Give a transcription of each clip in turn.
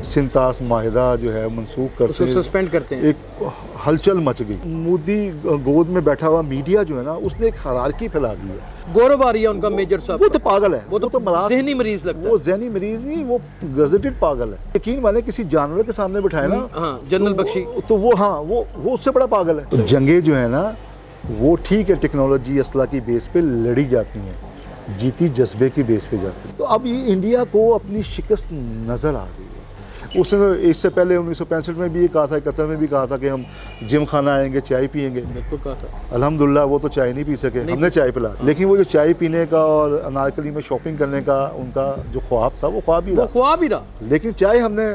सिंतास माहिदा जो है मनसूख करते हैं, सस्पेंड करते हैं। एक हलचल मच गई। मोदी गोद में बैठा हुआ मीडिया जो है ना, उसने एक हरारकी फैला दी है। गौरव आ रही है उनका मेजर साहब, वो तो पागल है, वो तो मराज, ज़हनी मरीज लगता है। वो ज़हनी मरीज नहीं, वो गजेटेड पागल है। यकीन माने किसी जानवर के सामने बिठाए ना, हाँ, जनरल बख्शी, तो वो हाँ वो उससे बड़ा पागल है। तो जंगे जो है ना, वो ठीक है टेक्नोलॉजी असला की बेस पे लड़ी जाती हैं, जीती जज्बे की बेस पे जाती है। तो अब ये इंडिया को अपनी शिकस्त नज़र आ गई है। उसने इससे पहले 1965 में भी ये कहा था, 71 में भी कहा था कि हम जिम खाना आएंगे, चाय पियेंगे। बिल्कुल कहा था। अल्हम्दुलिल्लाह वो तो चाय नहीं पी सके, हमने चाय पिला। लेकिन वो जो चाय पीने का और अनारकली में शॉपिंग करने का उनका जो ख्वाब था, वो ख्वाब ही रहा। लेकिन चाय हमने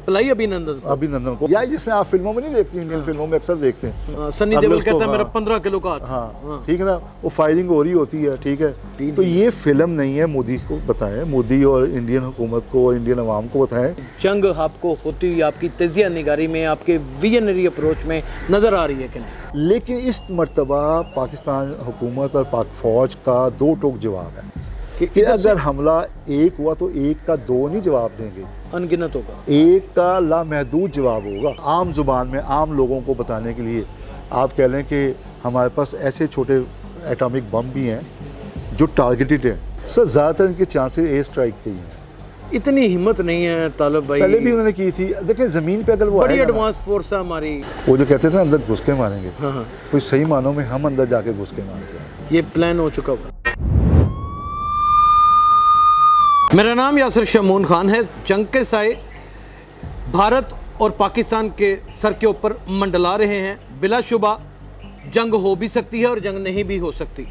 पिलाई अभिनंदन को। या जिसने आप फिल्मों में नहीं देखती, इंडियन फिल्मों में अक्सर देखते हैं, सनी देओल कहता है मेरा 15 किलो का हाथ। हाँ ठीक है ना, वो फायरिंग हो रही होती है, ठीक है। तो ये फिल्म नहीं है, मोदी को बताएं, मोदी और इंडियन हुकूमत को और इंडियन अवाम को बताएं। जंग आपको होती हुई आपकी तजिया निगारी में, आपके विजनरी अप्रोच में नज़र आ रही है कि नहीं? लेकिन इस मर्तबा पाकिस्तान हुकूमत और पाक फ़ौज का दो टोक जवाब है कि अगर हमला एक हुआ तो एक का दो नहीं जवाब देंगे, अनगिनत होगा। एक का लामहदूद जवाब होगा। आम जुबान में आम लोगों को बताने के लिए आप कह लें कि हमारे पास ऐसे छोटे एटॉमिक बम भी हैं जो टारगेटेड हैं। सर ज़्यादातर इनके चांसेस एयर स्ट्राइक के ही हैं। इतनी हिम्मत नहीं है तालिब भाई, पहले भी उन्होंने की थी। देखिए ज़मीन पे अगर वो बड़ी एडवांस फोर्स है हमारी। वो जो कहते थे अंदर घुस के मारेंगे, हाँ, कोई सही मानों में हम अंदर जाके घुस के मारेंगे। ये प्लान हो चुका हुआ। मेरा नाम यासिर शमून खान है। जंग के साए भारत और पाकिस्तान के सर के ऊपर मंडला रहे हैं। बिलाशुबा जंग हो भी सकती है और जंग नहीं भी हो सकती।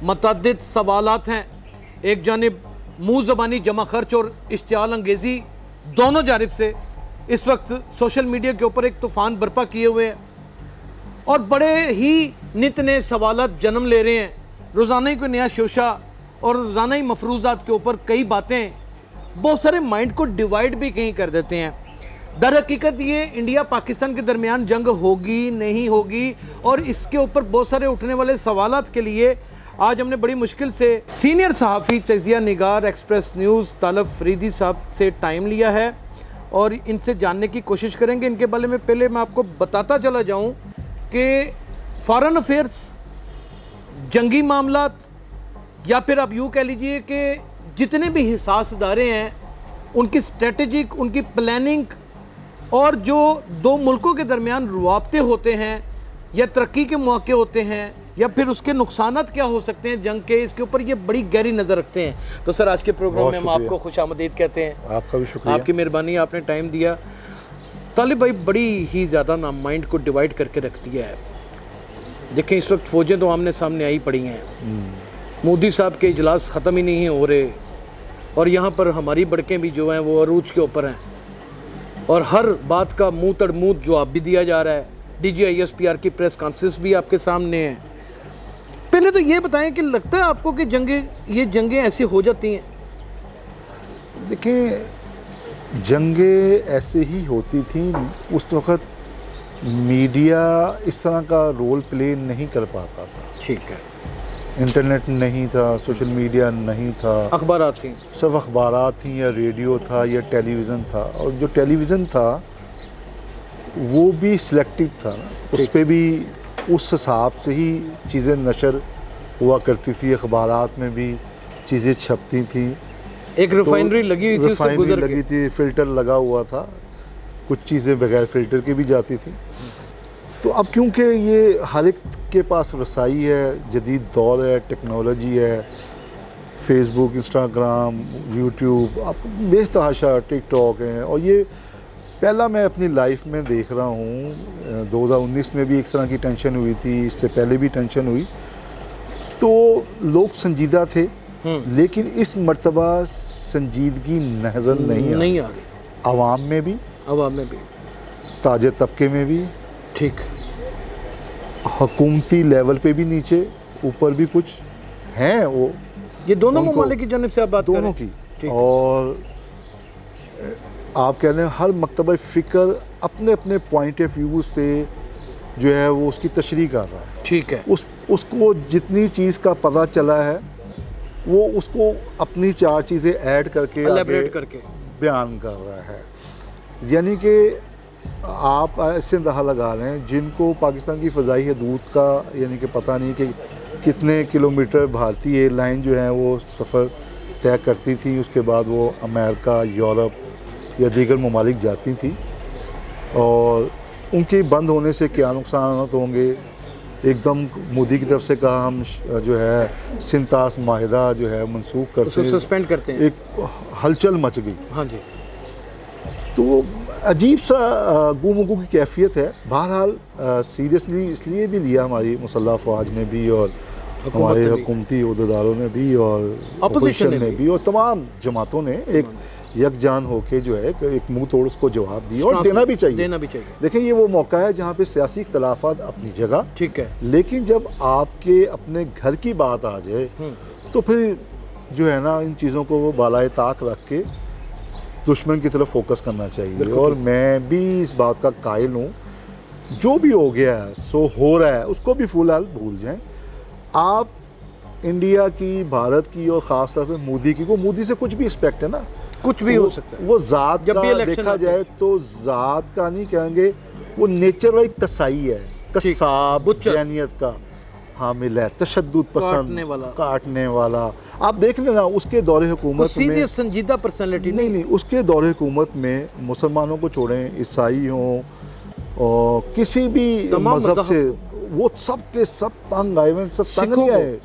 मतअद्दिद सवालात हैं। एक जानिब मुँह ज़बानी जमा खर्च और इश्तियाल अंगेज़ी दोनों जानिब से इस वक्त सोशल मीडिया के ऊपर एक तूफ़ान बर्पा किए हुए हैं और बड़े ही नित नए सवालात जन्म ले रहे हैं। रोज़ाना ही कोई नया शोशा और रोज़ाना ही मफरूज़ात के ऊपर कई बातें बहुत सारे माइंड को डिवाइड भी कहीं कर देते हैं। दर हकीकत ये इंडिया पाकिस्तान के दरमियान जंग होगी नहीं होगी और इसके ऊपर बहुत सारे उठने वाले सवालात के लिए आज हमने बड़ी मुश्किल से सीनियर सहाफ़ी तजिया निगार एक्सप्रेस न्यूज़ तालब फरीदी साहब से टाइम लिया है और इनसे जानने की कोशिश करेंगे इनके बारे में। पहले मैं आपको बताता चला जाऊँ कि फ़ॉरेन अफेयर्स, जंगी मामलात या फिर आप यूँ कह लीजिए कि जितने भी हिसास इदारे हैं उनकी स्ट्रेटजिक, उनकी प्लानिंग और जो दो मुल्कों के दरमियान रुआबते होते हैं या तरक्की के मौके होते हैं या फिर उसके नुकसानात क्या हो सकते हैं जंग के, इसके ऊपर ये बड़ी गहरी नज़र रखते हैं। तो सर आज के प्रोग्राम में हम आपको खुशामदीद कहते हैं। आपका भी शुक्रिया, आपकी मेहरबानी, आपने टाइम दिया। तालिब भाई बड़ी ही ज़्यादा ना माइंड को डिवाइड करके रख दिया है। देखें इस वक्त फ़ौजें तो आमने सामने आई पड़ी हैं, मोदी साहब के इजलास ख़त्म ही नहीं हो रहे और यहाँ पर हमारी बड़कें भी जो हैं वो अरूज के ऊपर हैं और हर बात का मुँह तड़ मुँह जवाब भी दिया जा रहा है। DGISPR की प्रेस कॉन्फ्रेंस भी आपके सामने है। पहले तो ये बताएं कि लगता है आपको कि ये जंगें ऐसी हो जाती हैं? देखिए जंगें ऐसे ही होती थी। उस वक़्त मीडिया इस तरह का रोल प्ले नहीं कर पाता था। ठीक है। इंटरनेट नहीं था, सोशल मीडिया नहीं था, अखबारात थी, सब अखबारात थी या रेडियो था या टेलीविज़न था। और जो टेलीविज़न था वो भी सिलेक्टिव था ना, उस पर भी उस हिसाब से ही चीज़ें नशर हुआ करती थी। अखबारात में भी चीज़ें छपती थी। एक रिफाइनरी लगी हुई थी, उससे गुजर लगी थी, फ़िल्टर लगा हुआ था, कुछ चीज़ें बगैर फ़िल्टर की भी जाती थी। तो अब क्योंकि ये हर एक के पास रसाई है, जदीद दौर है, टेक्नोलॉजी है, फेसबुक, इंस्टाग्राम, यूट्यूब, आप बेतहाशा टिकटॉक हैं। और ये पहला मैं अपनी लाइफ में देख रहा हूँ। 2019 में भी एक तरह की टेंशन हुई थी, इससे पहले भी टेंशन हुई, तो लोग संजीदा थे। लेकिन इस मर्तबा संजीदगी नज़र नहीं आ रही। आवाम में भी, ताजे तबके में भी, ठीक, हुकूमती लेवल पे भी, नीचे ऊपर भी कुछ हैं। वो ये दोनों ममालिक की जानिब से आप बात दोनों की। और आप कह रहे हैं हर मकतबा फ़िक्र अपने अपने पॉइंट ऑफ व्यू से जो है वो उसकी तशरीह कर रहा है। ठीक है। उसको जितनी चीज़ का पता चला है वो उसको अपनी चार चीज़ें ऐड करके एलैबोरेट करके बयान कर रहा है। यानी कि आप ऐसे अंदाज़ा लगा लें जिनको पाकिस्तान की फ़ज़ाई हदूद का यानी कि पता नहीं कि कितने किलोमीटर भारतीय एयरलाइन जो है वो सफ़र तय करती थी, उसके बाद वो अमेरिका, यूरोप या दीगर ममालिक जाती थी, और उनके बंद होने से क्या नुकसान होंगे। एकदम मोदी की तरफ से कहा हम जो है सिंतास माहिदा जो है मनसूख करते हैं, सस्पेंड करते हैं, एक हलचल मच गई। हाँ जी। तो अजीब सा गुमगु की कैफियत है। बहरहाल सीरियसली इसलिए भी लिया हमारी मुसल्लह अफवाज ने भी और हमारे हुकूमती उहदेदारों ने भी और अपोजिशन ने भी और तमाम जमातों ने एक यकजान होके जो है एक मुंह तोड़ उसको जवाब दिया, और देना भी चाहिए। देखें, ये वो मौका है जहाँ पे सियासी इख्तलाफात अपनी जगह, ठीक है, लेकिन जब आपके अपने घर की बात आ जाए तो फिर जो है ना इन चीज़ों को वो बालाए ताक रख के दुश्मन की तरफ फोकस करना चाहिए। और मैं भी इस बात का कायल हूँ, जो भी हो गया है सो हो रहा है, उसको भी फिलहाल भूल जाएं। आप इंडिया की, भारत की और ख़ास तौर पर मोदी की, वो मोदी से कुछ भी एक्सपेक्ट है ना, कुछ भी हो सकता है। वो ज़ात जब का देखा जाए तो ज़ात का नहीं कहेंगे, वो नेचर एक कसाई है, कसाब ज़हनियत का हामिल है, तशद्दुद पसंद, काटने वाला। आप देख लेना उसके दौरे हुकूमत में संजीदा पर्सनालिटी नहीं, उसके दौरे हुकूमत में मुसलमानों को छोड़ें, ईसाई हों और किसी भी मज़हब से, वो सब के सब तंग आए हुए, सब तंग नहीं आए।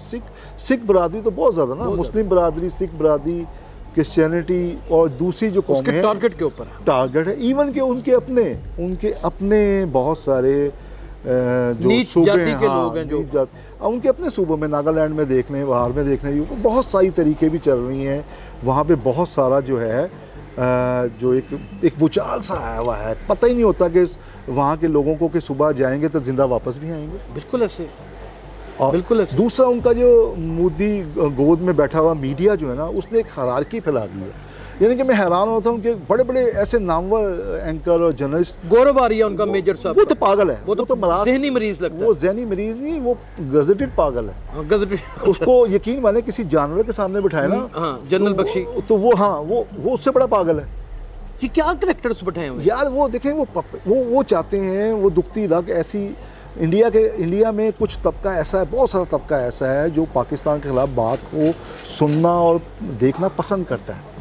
सिख बरादरी तो बहुत ज़्यादा ना, मुस्लिम बरादरी, सिख बरादरी, क्रिश्चियनिटी और दूसरी जो कौम है टारगेट के ऊपर टारगेट है। इवन के उनके अपने बहुत सारे जो सूबे के लोग हैं, जो उनके अपने सूबों में, नागालैंड में देख लें, बाहर में देख लें, बहुत सारी तरीके भी चल रही हैं। वहाँ पे बहुत सारा जो है जो एक भूचाल सा आया हुआ है, पता ही नहीं होता कि वहाँ के लोगों को कि सुबह जाएंगे तो जिंदा वापस भी आएंगे। बिल्कुल ऐसे। और बिल्कुल ऐसे। दूसरा, उनका जो मोदी गोद में बैठा हुआ मीडिया जो है ना, उसने एक हायरार्की फैला दी है। यानी कि मैं हैरान होता हूँ कि बड़े बड़े ऐसे नामवर एंकर और जर्नलिस्ट, गौरव आर्या उनका मेजर साहब, वो तो पागल है, वो तो ज़हनी मरीज लगता है। वो ज़हनी मरीज नहीं, वो गजेटेड पागल है। गजेटेड। उसको यकीन माने किसी जानवर के सामने बिठाए ना, जनरल बख्शी, तो वो उससे बड़ा पागल है। ये क्या कैरेक्टर्स बैठाए हुए यार? वो देखें, वो चाहते हैं, वो दुखती रग ऐसी इंडिया में कुछ तबका ऐसा है, बहुत सारा तबका ऐसा है जो पाकिस्तान के खिलाफ बात को सुनना और देखना पसंद करता है।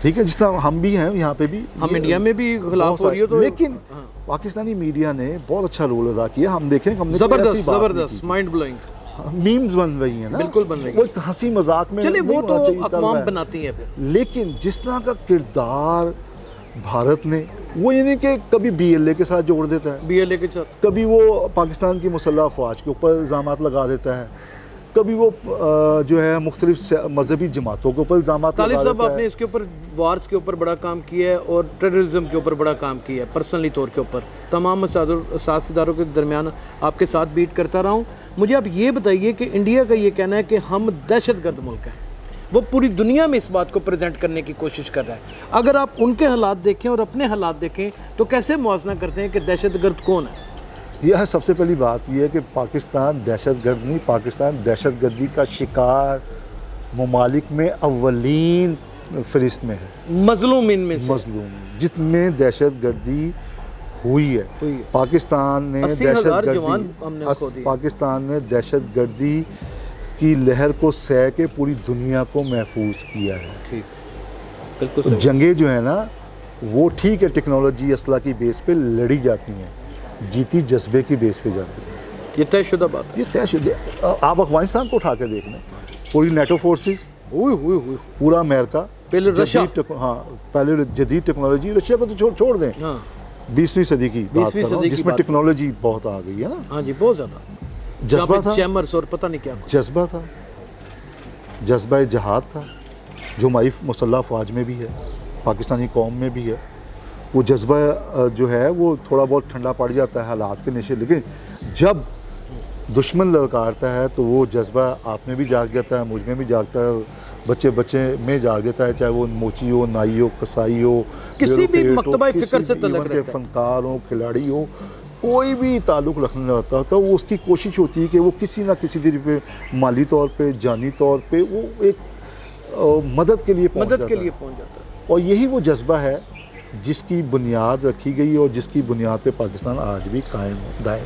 ठीक है, जिस तरह हम भी हैं, यहाँ पे भी, हम इंडिया में भी खिलाफ हो रही हो तो, लेकिन पाकिस्तानी मीडिया ने बहुत अच्छा रोल अदा किया। हम देखें, हमने जबरदस्त माइंड ब्लोइंग मीम्स बन रही है ना, बिल्कुल बन रही है, वो हंसी मजाक में, चले वो तो अक़वाम बनाती है फिर। लेकिन जिस तरह का किरदार भारत ने, वो यानी कि कभी BLA के साथ जोड़ देता है, BLA के साथ, कभी वो पाकिस्तान की मुसल्लह अफवाज के ऊपर इल्ज़ामात लगा देता है, कभी वो जो है मुख्तलिफ मजहबी जमातों के ऊपर इल्ज़ामात लगा देता है। तालिब साहब, आपने इसके ऊपर वार्स के ऊपर बड़ा काम किया है और टेररिज्म के ऊपर बड़ा काम किया है, पर्सनली तौर के ऊपर तमाम साथीदारों के दरमियान आपके साथ बीट करता रहा हूँ। मुझे आप ये बताइए कि इंडिया का ये कहना है कि हम दहशतगर्द मुल्क हैं, वो पूरी दुनिया में इस बात को प्रेजेंट करने की कोशिश कर रहा है। अगर आप उनके हालात देखें और अपने हालात देखें तो कैसे मुआवजा करते हैं कि दहशतगर्द कौन है? यह सबसे पहली बात यह है कि पाकिस्तान दहशतगर्द नहीं, पाकिस्तान दहशतगर्दी का शिकार ममालिक में अव्वलीन फहरिस्त में है, मजलूम इनमें से, मजलूम जितने दहशतगर्दी हुई है। पाकिस्तान ने दहशतगर्दी की लहर को सह के पूरी दुनिया को महफूज किया है। ठीक, बिल्कुल। तो जंगें जो है ना, वो ठीक है टेक्नोलॉजी असला की बेस पे लड़ी जाती हैं, जीती जज्बे की बेस पे जाती है। ये तयशुदा बात है, ये तयशुदा। आप अफगानिस्तान को उठा के देख लें, पूरी NATO फोर्सेस, पूरा अमेरिका, पहले रशिया, हाँ पहले जदीद टेक्नोलॉजी, रशिया को तो छोड़ दें, 20वीं सदी की बात कर रहा हूं, जिसमें टेक्नोलॉजी बहुत आ गई है ना। हाँ जी, बहुत ज़्यादा जज्बा था, चैमर्स और पता नहीं क्या जज्बा था, जज्बा जहाद था, जो हमारी मुसल्लह अफवाज में भी है, पाकिस्तानी कौम में भी है। वो जज्बा जो है वो थोड़ा बहुत ठंडा पड़ जाता है हालात के नशे, लेकिन जब दुश्मन ललकारता है तो वो जज्बा आप में भी जाग जाता है, मुझ में भी जागता है, बच्चे में जाग जाता है, चाहे वो मोची हो, नाई हो, कसाई हो, किसी भी मकतबा फ़िक्र से तल्लुक़ रखता है, फनकार हो, खिलाड़ी हो, कोई भी ताल्लुक़ रखने लगता है तो वो उसकी कोशिश होती है कि वो किसी ना किसी तरीके पे, माली तौर पे, जानी तौर पे, वो एक मदद के लिए पहुंच जाता है। और यही वो जज्बा है जिसकी बुनियाद रखी गई और जिसकी बुनियाद पे पाकिस्तान आज भी कायम दायम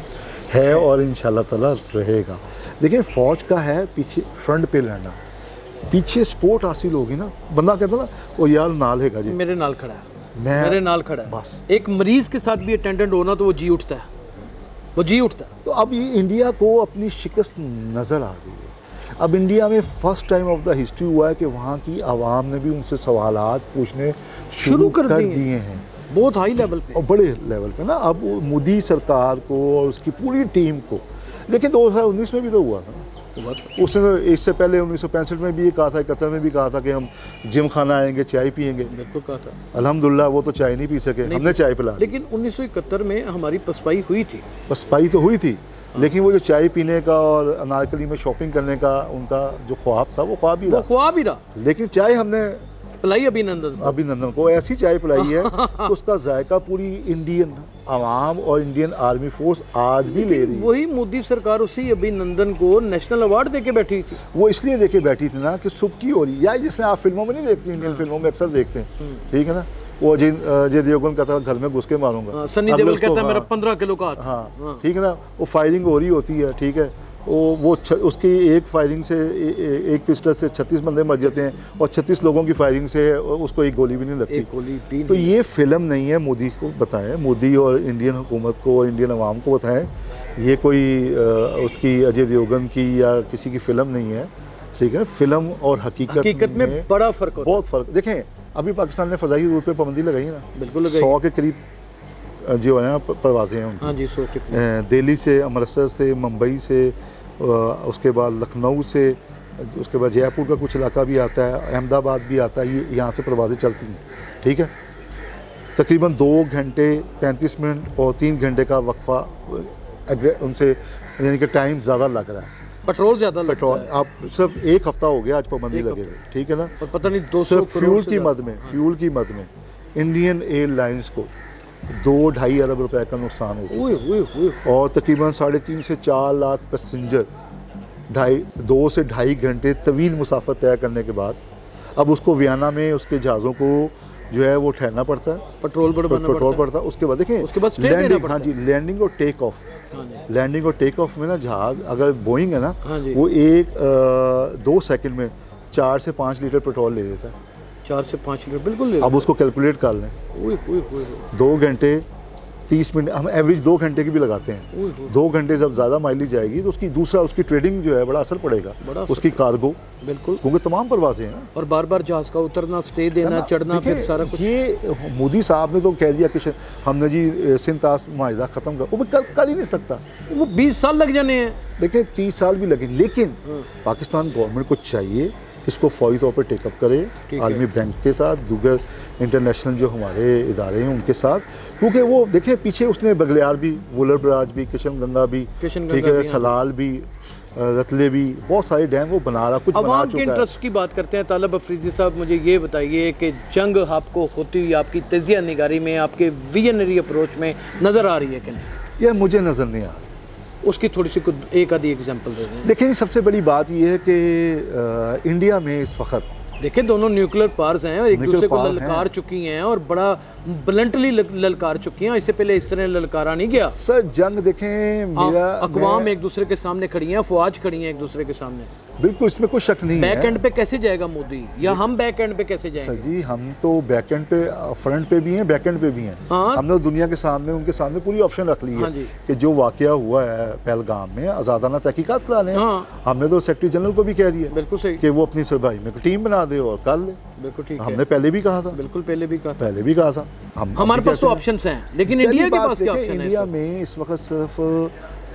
है और इंशाल्लाह ताला रहेगा। देखिए फ़ौज का है पीछे फ्रंट पे लड़ना, पीछे स्पोर्ट हासिल होगी ना, बंदा कहता ना वो यार नाल हैगा जी, मेरे नाल खड़ा है, मैं मेरे नाल खड़ा है। बस। एक मरीज के साथ भी अटेंडेंट होना तो वो जी उठता है, वो जी उठता है। तो अब ये इंडिया को अपनी शिकस्त नज़र आ गई है। अब इंडिया में first time of the history हुआ है कि वहाँ की आवाम ने भी उनसे सवालात पूछने शुरू कर दिए हैं, बहुत हाई लेवल पे। और बड़े लेवल पे ना। अब वो मोदी सरकार को और उसकी पूरी टीम को, लेकिन 2019 में भी तो हुआ था ना, उसने तो इससे पहले 1965 में भी ये कहा था, 71 में भी कहा था कि हम जिम खाना आएंगे, चाय पियेंगे। बिल्कुल कहा था। अल्हम्दुलिल्लाह वो तो चाय नहीं पी सके, हमने चाय पिला दी। लेकिन 1971 में हमारी पसपाई हुई थी। पसपाई तो हुई थी, लेकिन वो जो चाय पीने का और अनारकली में शॉपिंग करने का उनका जो ख्वाब था वो ख्वाब ही वो रहा। ख्वाब ही रहा। लेकिन चाय हमने पिलाई अभिनंदन को ऐसी चाय पिलाई है कि उसका जायका पूरी इंडियन आवाम और इंडियन आर्मी फोर्स आज भी ले रही है। वही मोदी सरकार उसी अभिनंदन को नेशनल अवार्ड देके बैठी थी। वो इसलिए देके बैठी थी ना कि सुबकी हो रही, या जिसने आप फिल्मों में नहीं देखती, इंडियन फिल्मों में अक्सर देखते हैं, ठीक है ना, वो अजय देवगन कहता है घर में घुस के मारूंगा, सनी देओल कहता है मेरा 15 किलो का हाथ। हाँ ठीक है ना, वो फायरिंग हो रही होती है, ठीक है, उसकी एक फायरिंग से एक पिस्टल से 36 बंदे मर जाते हैं और 36 लोगों की फायरिंग से उसको एक गोली भी नहीं लगती। एक गोली भी तो ये फिल्म नहीं है, मोदी को बताएं, मोदी और इंडियन हुकूमत को और इंडियन अवाम को बताएं, ये कोई उसकी अजय देवगन की या किसी की फिल्म नहीं है, ठीक है। फिल्म और हकीकत में बड़ा फ़र्क होता है। बहुत फ़र्क। देखें अभी पाकिस्तान ने फ़ज़ाई रूट पे पाबंदी लगाई है ना, बिल्कुल लगाई। 100 के करीब जो है ना परवाज़ें हैं उनकी। हाँ जी, 100 के। दिल्ली से, अमृतसर से, मुंबई से, उसके बाद लखनऊ से, उसके बाद जयपुर का कुछ इलाका भी आता है, अहमदाबाद भी आता है, ये यहाँ से परवाज़ें चलती हैं, ठीक है। तकरीबन 2 घंटे 35 मिनट और 3 घंटे का वक्फा उनसे, यानी कि टाइम ज़्यादा लग रहा है। पेट्रोल ज़्यादा लगता पेट्रोल है। आप सिर्फ 1 हफ्ता हो गया आज पाबंदी लगे हुए, ठीक है ना, और पता नहीं 200 सिर्फ करोड़ फ्यूल की मद में इंडियन एयरलाइंस को 2-2.5 अरब रुपए का नुकसान हो चुका है और तकरीबन 3.5 से 4 लाख पैसेंजर 2 से ढाई घंटे तवील मुसाफर तय करने के बाद अब उसको वियना में उसके जहाज़ों को जो है वो ठहरना पड़ता है, पेट्रोल पड़ता है। उसके बाद देखें, उसके बाद स्टे देना पड़ता है। हाँ जी, लैंडिंग और टेक ऑफ, लैंडिंग और टेक ऑफ में ना जहाज़ अगर बोइंग है ना, वो 2 सेकंड में 4 से 5 लीटर पेट्रोल ले लेता है। 4 से 5 लीटर बिल्कुल ले। अब उसको कैलकुलेट कर लें, 2 घंटे 30 मिनट, हम एवरेज 2 घंटे की भी लगाते हैं। 2 घंटे जब ज़्यादा माइलेज जाएगी तो उसकी ट्रेडिंग जो है बड़ा असर पड़ेगा, उसकी कार्गो, बिल्कुल, क्योंकि तमाम परवाज़ें हैं और बार बार जहाज़ का उतरना, स्टे देना, चढ़ना, फिर सारा कुछ। ये मोदी साहब ने तो कह दिया कि हमने जी सिंतास माहिदा ख़त्म कर, वो कर ही नहीं सकता। वो 20 साल लग जाने हैं। देखिए 30 साल भी लगे, लेकिन पाकिस्तान गवर्नमेंट को चाहिए इसको फौरी तौर पर टेकअप करे, आलमी बैंक के साथ, दूसरे इंटरनेशनल जो हमारे इदारे हैं उनके साथ, क्योंकि वो देखें पीछे उसने बगलियार भी, वुलर बराज भी, किशनगंगा भी, ठीक है, सलाल भी, रतले भी, बहुत सारे डैम वो बना रहा, कुछ बना चुका है। अवाम के इंटरेस्ट की बात करते हैं। तालिब अफरीदी साहब, मुझे ये बताइए कि जंग आपको होती हुई आपकी तजिया निगारी में, आपके विजनरी अप्रोच में नज़र आ रही है कि नहीं? यह मुझे नज़र नहीं आ रही। उसकी थोड़ी सी एक आधी एग्जांपल दे दें। देखिए सबसे बड़ी बात यह है कि इंडिया में इस वक्त देखिए दोनों न्यूक्लियर पावर्स हैं और एक दूसरे को ललकार चुकी हैं और बड़ा ब्लंटली ललकार चुकी हैं। इससे पहले इस तरह ललकारा नहीं गया सर। जंग देखें, मेरा अक़वाम एक दूसरे के सामने खड़ी हैं, फ़ौज खड़ी हैं एक दूसरे के सामने, बिल्कुल, इसमें कोई शक नहीं है। बैक एंड पे कैसे जाएगा मोदी, या हम बैक एंड पे कैसे जाएंगे? सर जी, हम तो बैक एंड पे, फ्रंट पे भी हैं, बैक एंड पे भी हैं। हमने दुनिया के सामने, उनके सामने पूरी ऑप्शन रख ली है कि जो वाकया हुआ है पहलगाम में आज़ादाना तहकीकात करा लें। हमने तो सेक्रेटरी जनरल को भी कह दिया, बिल्कुल सही, कि वो अपनी सरबराही में टीम बना दे और कर ले। बिल्कुल ठीक है, हमने पहले भी कहा था, बिल्कुल पहले भी कहा था। हमारे पास तो ऑप्शंस हैं, लेकिन इंडिया के पास क्या ऑप्शन है? इंडिया में इस वक्त सिर्फ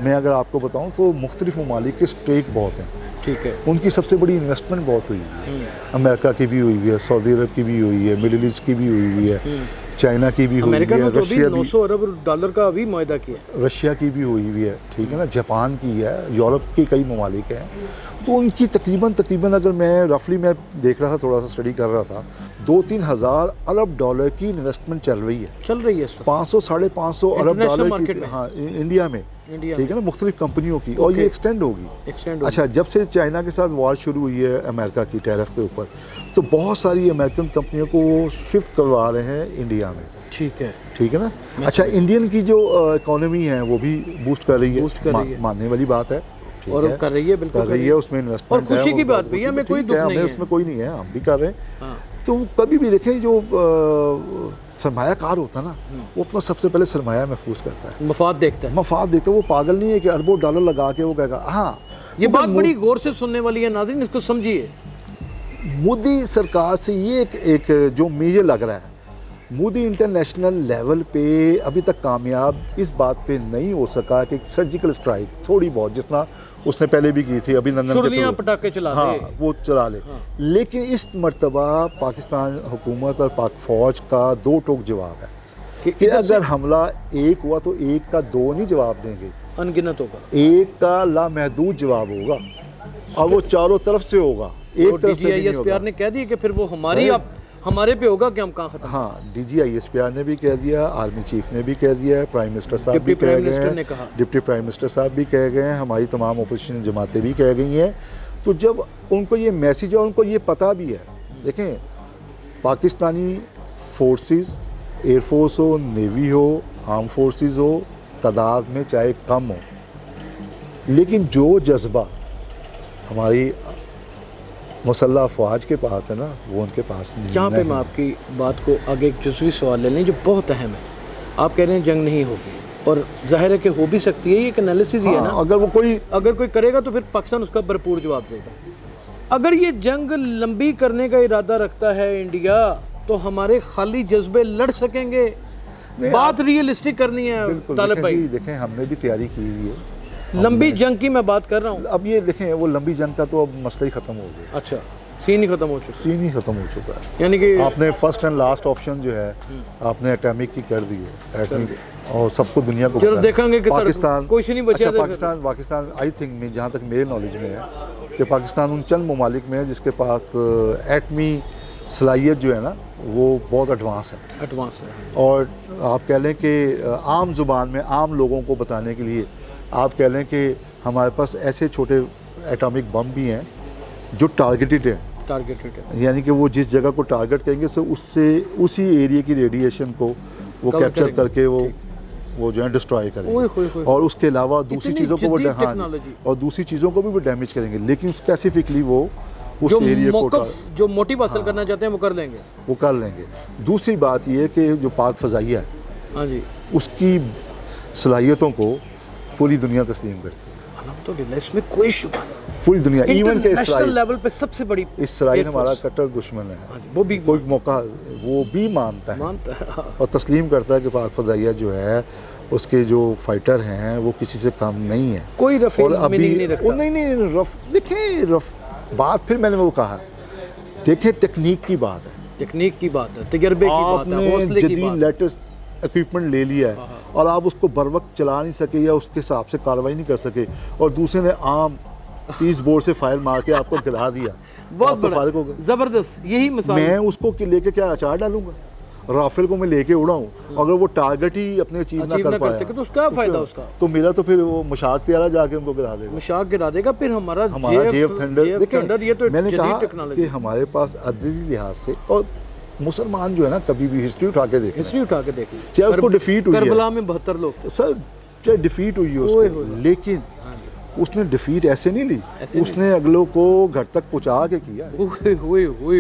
मैं अगर आपको बताऊं तो मुख्तलिफ ममालिक के स्टेक बहुत हैं, ठीक है, उनकी सबसे बड़ी इन्वेस्टमेंट बहुत हुई है। अमेरिका की भी हुई है, सऊदी अरब की भी हुई है, मिडिल ईस्ट की भी हुई है, चाइना की भी हुई है, अमेरिका ने तो भी 900 अरब डॉलर का अभी मुआहदा किया है, रशिया की भी हुई हुई है, ठीक है ना, जापान की है, यूरोप के कई ममालिक हैं। तो उनकी तकरीबन अगर मैं रफली मैं देख रहा था, थोड़ा सा स्टडी कर रहा था, 2-3 हज़ार अरब डॉलर की इन्वेस्टमेंट चल रही है 500-550 अरब डॉलर की, हाँ, इंडिया में, ठीक है ना, मुख्तलिफ कंपनियों की, और ये एक्सटेंड होगी। अच्छा, जब से चाइना के साथ वॉर शुरू हुई है अमेरिका की टैरिफ के ऊपर, तो बहुत सारी अमेरिकन कंपनियों को वो शिफ्ट करवा रहे हैं इंडिया में, ठीक है। ठीक है ना। अच्छा, इंडियन की जो इकोनॉमी है वो भी बूस्ट कर रही है, मानने वाली बात है। और कर रही है, बिल्कुल कर रही है, उसमें इन्वेस्टमेंट और खुशी की बात भी है, हमें कोई दुख नहीं है, उसमें कोई नहीं है, हम भी कर रहे हैं। हाँ। तो कभी भी देखें जो सरमायाकार होता है ना, वो अपना सबसे पहले सरमाया महफूज करता है, मफाद देखता है, मफाद देखता है। वो पागल नहीं है कि अरबों डॉलर लगा के वो कहेगा। हाँ, ये बात बड़ी गौर से सुनने वाली है नाज़रीन, इसको समझिए। मोदी सरकार से ये एक जो मुझे लग रहा है, मोदी इंटरनेशनल लेवल पे अभी तक कामयाब इस बात पे नहीं हो सका कि सर्जिकल स्ट्राइक थोड़ी बहुत, जिस तरह उसने पहले भी की थी, अभिनंदन सुरलियां पटाखे चला हाँ दे, वो चला ले। लेकिन इस मर्तबा पाकिस्तान हुकूमत और पाक फौज का दो टोक जवाब है कि अगर हमला एक हुआ तो एक का दो नहीं जवाब देंगे, अनगिनत होगा, एक का लामहदूद जवाब होगा और वो चारों तरफ से होगा, एक तरफ से नहीं होगा। ने कह दिया कि फिर वो हमारे पे होगा कि हम कहाँ खत्म। हाँ, DGISPR ने भी कह दिया, आर्मी चीफ ने भी कह दिया है, प्राइम मिनिस्टर साहब भी कह गए हैं, डिप्टी प्राइम मिनिस्टर साहब भी कह गए हैं, हमारी तमाम अपोजिशन जमातें भी कह गई हैं। तो जब उनको ये मैसेज है, उनको ये पता भी है, देखें पाकिस्तानी फोर्सेस, एयरफोर्स हो, नेवी हो, आर्म फोर्सेस हो, तादाद में चाहे कम हो, लेकिन जो जज्बा हमारी मुसल्लह अफवाज के पास है ना, वो उनके पास नहीं। जहाँ पे मैं आपकी बात को आगे एक जुज़वी सवाल ले लें जो बहुत अहम है। आप कह रहे हैं जंग नहीं होगी, और जाहिर है कि हो भी सकती है, ये एक एनालिसिस ही है ना। अगर कोई करेगा तो फिर पाकिस्तान उसका भरपूर जवाब देगा। अगर ये जंग लंबी करने का इरादा रखता है इंडिया, तो हमारे खाली जज्बे लड़ सकेंगे? बात रियलिस्टिक करनी है तालिब भाई। देखें, हमने भी तैयारी की हुई है, लंबी जंग की मैं बात कर रहा हूँ। अब ये देखें, वो लंबी जंग का तो अब मसला ही खत्म हो गया। अच्छा, सीन ही खत्म हो चुका, सीन ही खत्म हो चुका है। यानी कि आपने फर्स्ट एंड लास्ट ऑप्शन जो है आपने एटॉमिक की कर दी है, एटॉमिक, और सबको दुनिया को चलो देखेंगे कि पाकिस्तान कुछ नहीं बचा। अच्छा, पाकिस्तान आई थिंक में, जहाँ तक मेरे नॉलेज में है कि पाकिस्तान उन चंद ममालिक में है जिसके पास एटमी सलाहियत जो है ना वो बहुत एडवांस है। और आप कह लें कि आम जुबान में आम लोगों को बताने के लिए आप कह लें कि हमारे पास ऐसे छोटे एटॉमिक बम भी हैं जो टारगेटेड है, यानी कि वो जिस जगह को टारगेट करेंगे सो उससे उसी एरिया की रेडिएशन को वो कैप्चर करके वो जो है डिस्ट्रॉय करेंगे, और उसके अलावा दूसरी चीज़ों को और दूसरी चीज़ों को भी वो डैमेज करेंगे, लेकिन स्पेसिफिकली वो उस एरिया को जो मोटिव हासिल करना चाहते हैं वो कर लेंगे। दूसरी बात ये है कि जो पाक फ़ज़ाइया है, हाँ जी, उसकी सलाहियतों को पूरी दुनिया तस्लीम करती है। तो इसमें कोई शुबा नहीं, पूरी दुनिया, इवन के नेशनल लेवल पे सबसे बड़ी इसराइल हमारा कट्टर दुश्मन है, वो भी कोई मौका वो भी मानता है और तस्लीम करता है कि पाक फ़ज़ाइया जो है उसके जो फाइटर हैं वो किसी से कम नहीं है, कोई रफ़ीक नहीं रखता। नहीं रफ, देखें बात फिर मैंने वो कहा, देखें टेक्निक की बात है, तजर्बे की बात है, हौसले की बात है। लेटेस्ट इक्विपमेंट ले लिया है और आप उसको बर वक्त चला नहीं सके या उसके हिसाब से कार्रवाई नहीं कर सके, और दूसरे ने आम 30 बोर्ड से फायर मार के आपको गिरा दिया, बहुत बड़ा जबरदस्त। यही मिसाल, मैं उसको लेके क्या अचार डालूंगा? राफेल को मैं लेके उड़ाऊं, अगर वो टारगेट ही अपने अचीव ना कर पाया तो उसका फायदा उसका तो मेरा तो फिर वो मुशाक त्यारा जाके उनको गिरा देगा, फिर हमारा जेफ थंडर। ये तो मैंने कहा कि हमारे पास अदली लिहाज से, और मुसलमान जो है ना कभी भी हिस्ट्री उठा के देख चाहे उसको डिफीट हुई है, करबला में 72 लोग थे सर, चाहे डिफीट हुई हो, लेकिन उसने डिफीट ऐसे नहीं ली, उसने अगलों को घर तक पहुंचा के किया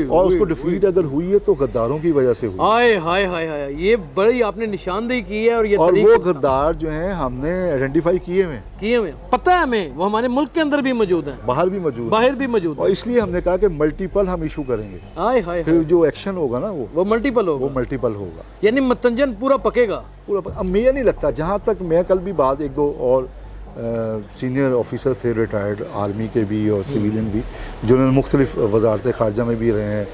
और उसको डिफीट अगर हुई है तो गद्दारों की वजह से हुई। हाय ये बड़ी आपने निशानदेही की है, और वो गद्दार जो हैं हमने आइडेंटिफाई किए हुए, पता है हमें, वो हमारे मुल्क के अंदर भी मौजूद हैं, बाहर भी मौजूद, और इसलिए हमने कहा कि मल्टीपल हम इशू करेंगे। फिर जो एक्शन होगा ना वो मल्टीपल होगा, यानी मतंजन पूरा पकेगा। अब मुझे नहीं लगता, जहाँ तक मैं कल भी बात एक दो और सीनियर ऑफिसर थे रिटायर्ड आर्मी के भी और सिविलियन भी, जिन्होंने मुख्तलिफ वजारत ख़ारजा में भी रहे हैं,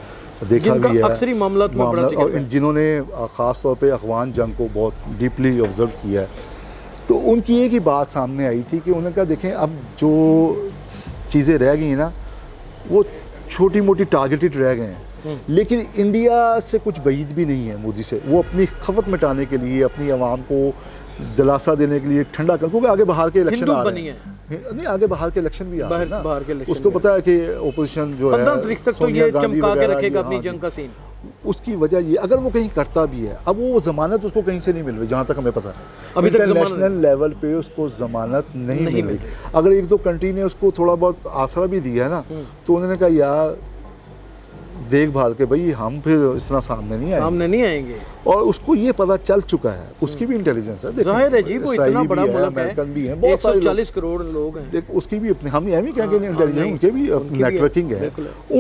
देखा भी है अक्सरी मामलात में, और जिन्होंने ख़ास तौर पे अफ़गान जंग को बहुत डीपली ऑब्ज़र्व किया है, तो उनकी एक ही बात सामने आई थी कि उन्होंने कहा देखें अब जो चीज़ें रह गई हैं ना वो छोटी मोटी टारगेटेड रह गए हैं, लेकिन इंडिया से कुछ बईद भी नहीं है मोदी से। वो अपनी खपत मिटाने के लिए, अपनी आवाम को दिलासा देने के लिए, ठंडा कर, क्योंकि आगे बाहर के इलेक्शन आ रहे हैं, नहीं आगे बाहर के इलेक्शन भी आ रहे हैं ना, उसको पता है कि ओपोजिशन जो है 15 तारीख तक तो ये चमका के रखेगा अपनी जंग का सीन, उसकी वजह ये, अगर वो कहीं करता भी है, अब वो जमानत उसको कहीं से नहीं मिल रही, जहाँ तक हमें पता है अभी तक इंटरनेशनल लेवल पे उसको जमानत नहीं मिल रही। अगर एक दो कंट्री ने उसको थोड़ा बहुत आसरा भी दिया है ना, तो उन्होंने कहा यार देखभाल के भाई हम फिर इस तरह सामने नहीं आएंगे। और उसको ये पता चल चुका है, उसकी भी इंटेलिजेंस है, जाहिर है जी, वो इतना बड़ा मुल्क है, अमेरिकन भी है, बहुत सारे 140 करोड़ लोग हैं, देख उसकी भी अपनी, हम भी क्या कहेंगे इंटेलिजेंस, उनके भी नेटवर्किंग है।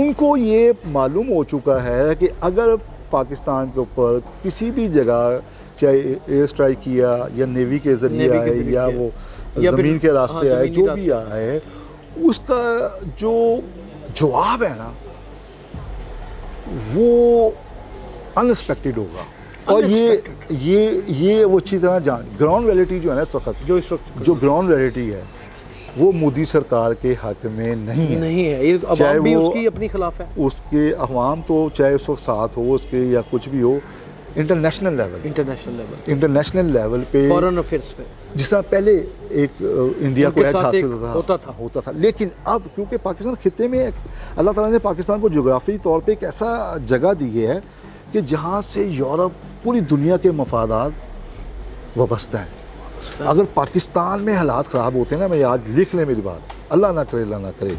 उनको ये मालूम हो चुका है कि अगर पाकिस्तान के ऊपर किसी भी जगह चाहे एयर स्ट्राइक किया या नेवी के जरिए आए या वो ज़मीन के रास्ते आए, जो भी आए, उसका जो जवाब है ना वो अनएक्सपेक्टेड होगा। और ये वो अच्छी तरह जान, ग्राउंड रियलिटी जो है ना इस वक्त, जो ग्राउंड रियलिटी है वो मोदी सरकार के हक में नहीं है। ये अवाम भी उसकी अपनी खिलाफ है, उसके अवाम तो चाहे उस वक्त साथ हो उसके या कुछ भी हो, इंटरनेशनल लेवल पे, फॉरेन अफेयर्स पे, जिस तरह पहले एक इंडिया को हासिल होता था, लेकिन अब क्योंकि पाकिस्तान खिते में अल्लाह ताला ने पाकिस्तान को जोग्राफी तौर पे एक ऐसा जगह दी है कि जहाँ से यूरोप पूरी दुनिया के मफादात वाबस्ता है। अगर पाकिस्तान में हालात ख़राब होते हैं ना, मैं आज लिख लें मेरी बात, अल्लाह ना करे,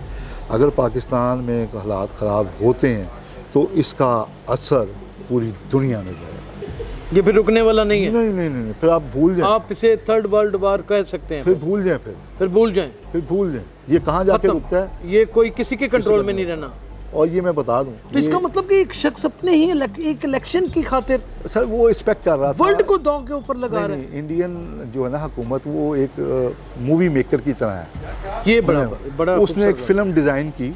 अगर पाकिस्तान में हालात ख़राब होते हैं तो इसका असर पूरी दुनिया में जाएगा। ये फिर रुकने वाला नहीं है। नहीं, फिर आप भूल जाएं, आप इसे थर्ड वर्ल्ड वार कह सकते हैं। फिर भूल जाएं, फिर भूल जाएं, ये कहाँ जाके रुकता है, ये कोई किसी के कंट्रोल में नहीं रहना। और ये मैं बता दूं, तो इसका मतलब कि एक शख्स अपने ही एक इलेक्शन की खातिर सर वो एक्सपेक्ट कर रहा था, वर्ल्ड को दांव के ऊपर लगा रहा है। इंडियन जो है ना हुकूमत, वो एक मूवी मेकर की तरह है। ये बड़ा उसने एक फिल्म डिज़ाइन की,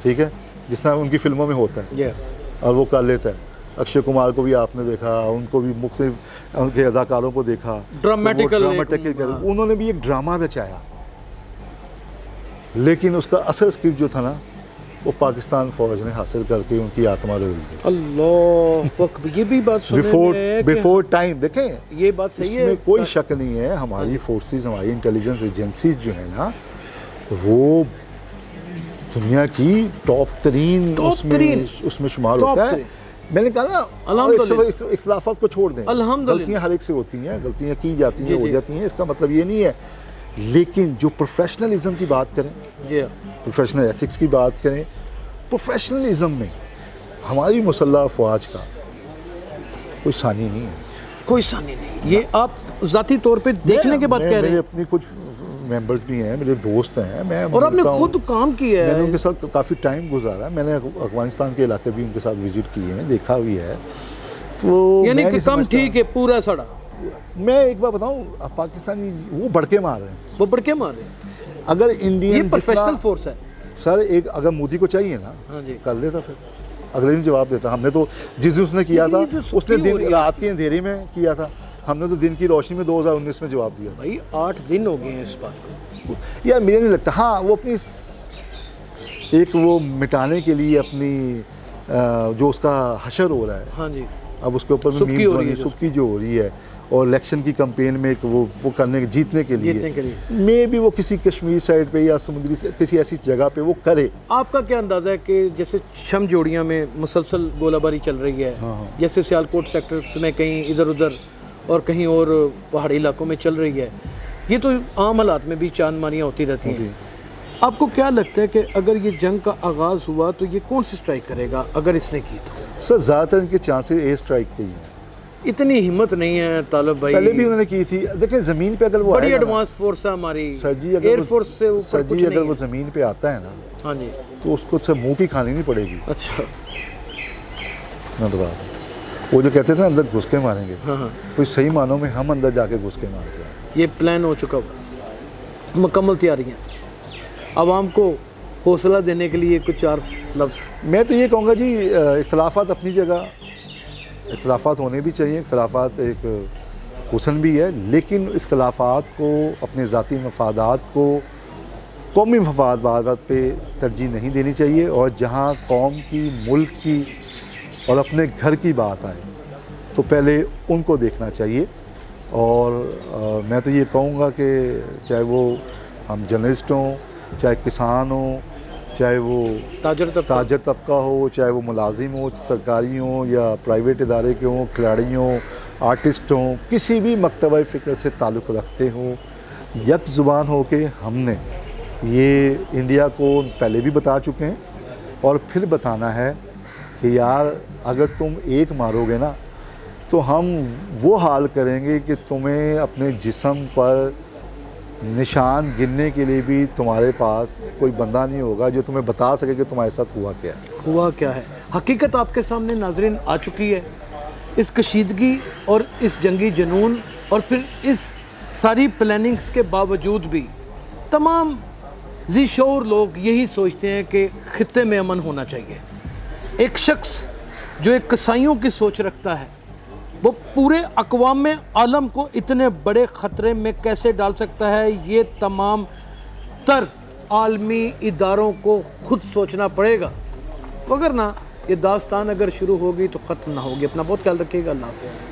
ठीक है, जिस तरह उनकी फिल्मों में होता है, और वो कर लेता है। अक्षय कुमार को भी आपने देखा, उनको भी मुख्तलिफ उनके अदाकारों को देखा, ड्रामेटिकल, उन्होंने भी एक ड्रामा रचाया, लेकिन उसका असर स्क्रिप्ट जो था ना वो पाकिस्तान फौज ने हासिल करके उनकी आत्मा रोल दी। अल्लाह अकबर, ये भी बात बिफोर टाइम, देखें ये बात सही है, कोई शक नहीं है। हमारी फोर्सेस, हमारी इंटेलिजेंस एजेंसीज जो है ना, वो दुनिया की टॉप तरीन उसमें शुमार होता है। मैंने कहा ना, इख्तिलाफात को छोड़ दें, गलतियाँ हर एक से होती हैं, गलतियाँ की जाती हैं, हो जाती हैं, इसका मतलब ये नहीं है, लेकिन जो प्रोफेशनलिज्म की बात करें, प्रोफेशनल एथिक्स की बात करें, प्रोफेशनलिज्म में हमारी मुसल्लह अफवाज का कोई सानी नहीं है, ये आप ज़ाती तौर पे देखने के बाद कह रहे हैं। मेरे अपनी कुछ मेंबर्स भी हैं, मेरे दोस्त हैं, मैं और आपने खुद काम किया है, मैंने उनके साथ काफ़ी टाइम गुजारा, मैंने अफगानिस्तान के इलाके भी उनके साथ विजिट किए हैं, देखा भी है, तो यानी कि कम ठीक है, पूरा सड़ा। मैं एक बार बताऊं, पाकिस्तानी वो बढ़के मार रहे हैं, अगर इंडियन, ये प्रोफेशनल फोर्स है सर। एक अगर मोदी को चाहिए ना, कर लेता, फिर अगले दिन जवाब देता। हमने तो जिस दिन उसने किया था, उसने दिन रात के अंधेरे में किया था, हमने तो दिन की रोशनी में 2019 में जवाब दिया। भाई 8 दिन हो गए हैं इस बात को। यार मुझे नहीं लगता, हाँ वो अपनी एक वो मिटाने के लिए अपनी जो उसका हशर हो रहा है, हाँ जी, अब उसके ऊपर सुबकी जो हो रही है, और इलेक्शन की कैंपेन में एक वो करने जीतने के लिए मे भी वो किसी कश्मीर साइड पे या समुद्री किसी ऐसी जगह पे वो करे। आपका क्या अंदाज़ा है कि जैसे शम जोड़ियाँ में मुसलसल गोलाबारी चल रही है, जैसे सियालकोट सेक्टर्स में कहीं इधर उधर और कहीं और पहाड़ी इलाकों में चल रही है, ये तो आम हालात में भी चांद मारियाँ होती रहती हैं। आपको क्या लगता है कि अगर ये जंग का आगाज़ हुआ तो ये कौन सी स्ट्राइक करेगा, अगर इसने की तो? सर ज़्यादातर इनके चांसेस एयर स्ट्राइक के ही हैं। इतनी हिम्मत नहीं है तालिब भाई, पहले भी उन्होंने की थी। देखिए ज़मीन पे अगर वो बड़ी एडवांस फोर्स है हमारी, एयरफोर्स से ऊपर कुछ नहीं है। अगर वो ज़मीन पे आता है ना, हाँ जी, तो उसको से मुँह की खानी नहीं पड़ेगी। अच्छा, मैं बता रहा, वो जो कहते थे अंदर घुस के मारेंगे, कोई सही मानों में हम अंदर जाके घुस के मारते हैं। ये प्लान हो चुका हुआ, मुकम्मल तैयारियाँ। आवाम को हौसला देने के लिए कुछ 4 लफ्ज़। मैं तो ये कहूँगा जी, इख्तलाफात अपनी जगह, इख्तलाफात होने भी चाहिए, इख्तलाफात एक हुस्न भी है, लेकिन इख्तलाफात को अपने ज़ाती मफादात को कौमी मफादात पे तरजीह नहीं देनी चाहिए, और जहाँ कौम की, मुल्क की और अपने घर की बात आए तो पहले उनको देखना चाहिए। और मैं तो ये कहूँगा कि चाहे वो हम जर्नलिस्ट हों, चाहे किसान हों, चाहे वो ताजर तबका हो, चाहे वो मुलाजिम हो, सरकारी हो या प्राइवेट इदारे के हों, खिलाड़ी हों, आर्टिस्ट हों, किसी भी मकतबा फ़िक्र से ताल्लुक़ रखते हों, यक ज़ुबान हो के हमने ये इंडिया को पहले भी बता चुके हैं और फिर बताना है कि यार अगर तुम एक मारोगे ना तो हम वो हाल करेंगे कि तुम्हें अपने जिस्म पर निशान गिनने के लिए भी तुम्हारे पास कोई बंदा नहीं होगा जो तुम्हें बता सके कि तुम्हारे साथ हुआ क्या है। हकीकत आपके सामने नाजरीन आ चुकी है। इस कशीदगी और इस जंगी जुनून और फिर इस सारी प्लानिंग्स के बावजूद भी तमाम जी शऊर लोग यही सोचते हैं कि खित्ते में अमन होना चाहिए। एक शख्स जो एक कसाईयों की सोच रखता है वो पूरे अक़वाम आलम को इतने बड़े ख़तरे में कैसे डाल सकता है, ये तमाम तर आलमी इदारों को खुद सोचना पड़ेगा। तो अगर ना ये दास्तान अगर शुरू होगी तो ख़त्म ना होगी। अपना बहुत ख्याल रखिएगा। अल्लाह हाफ़िज़।